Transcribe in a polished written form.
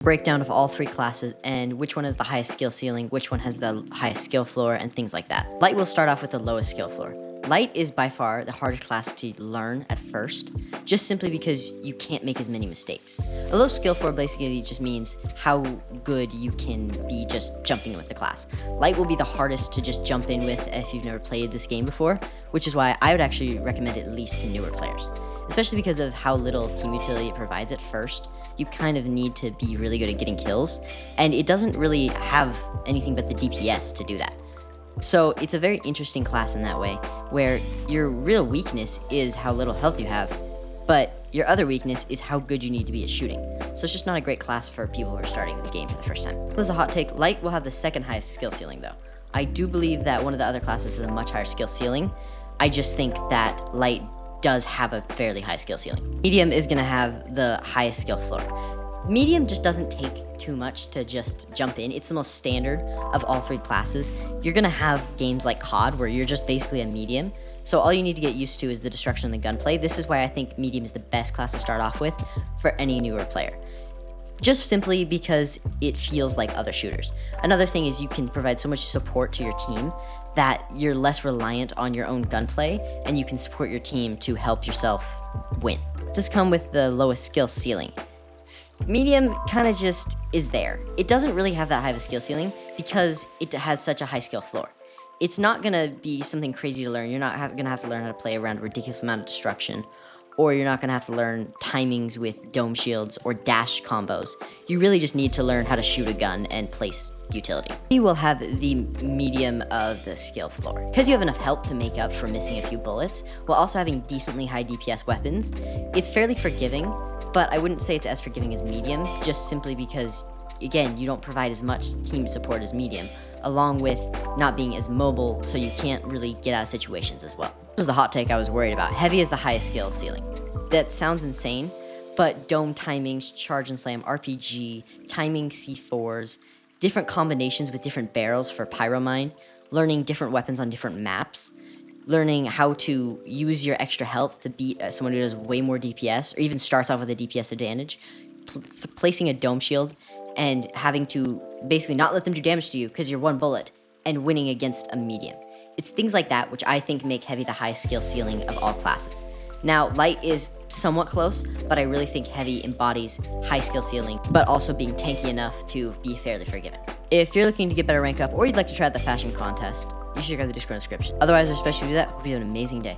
Breakdown of all three classes and which one has the highest skill ceiling, which one has the highest skill floor, and things like that. Light will start off with the lowest skill floor. Light is by far the hardest class to learn at first, just simply because you can't make as many mistakes. A low skill floor basically just means how good you can be just jumping with the class. Light will be the hardest to just jump in with if you've never played this game before, which is why I would actually recommend it at least to newer players, especially because of how little team utility it provides at first. You kind of need to be really good at getting kills, and it doesn't really have anything but the DPS to do that. So it's a very interesting class in that way, where your real weakness is how little health you have, but your other weakness is how good you need to be at shooting. So it's just not a great class for people who are starting the game for the first time. This is a hot take. Light will have the second highest skill ceiling though. I do believe that one of the other classes has a much higher skill ceiling. I just think that Light does have a fairly high skill ceiling. Medium is gonna have the highest skill floor. Medium just doesn't take too much to just jump in. It's the most standard of all three classes. You're gonna have games like COD where you're just basically a medium. So all you need to get used to is the destruction and the gunplay. This is why I think medium is the best class to start off with for any newer player. Just simply because it feels like other shooters. Another thing is you can provide so much support to your team that you're less reliant on your own gunplay, and you can support your team to help yourself win. Does come with the lowest skill ceiling. Medium kind of just is there. It doesn't really have that high of a skill ceiling because it has such a high skill floor. It's not gonna be something crazy to learn. You're not gonna have to learn how to play around a ridiculous amount of destruction, or you're not gonna have to learn timings with dome shields or dash combos. You really just need to learn how to shoot a gun and place utility. You will have the medium of the skill floor. Because you have enough health to make up for missing a few bullets, while also having decently high DPS weapons, it's fairly forgiving, but I wouldn't say it's as forgiving as medium, just simply because, again, you don't provide as much team support as medium, along with not being as mobile, so you can't really get out of situations as well. This was the hot take I was worried about. Heavy is the highest skill ceiling. That sounds insane, but dome timings, charge and slam, RPG, timing C4s, different combinations with different barrels for pyromine, learning different weapons on different maps, learning how to use your extra health to beat someone who does way more DPS, or even starts off with a DPS advantage, placing a dome shield, and having to basically not let them do damage to you because you're one bullet, and winning against a medium. It's things like that which I think make Heavy the highest skill ceiling of all classes. Now, Light is somewhat close, but I really think Heavy embodies high skill ceiling, but also being tanky enough to be fairly forgiven. If you're looking to get better rank up, or you'd like to try out the fashion contest, you should check out the Discord description. Otherwise, especially do that, hope you have an amazing day.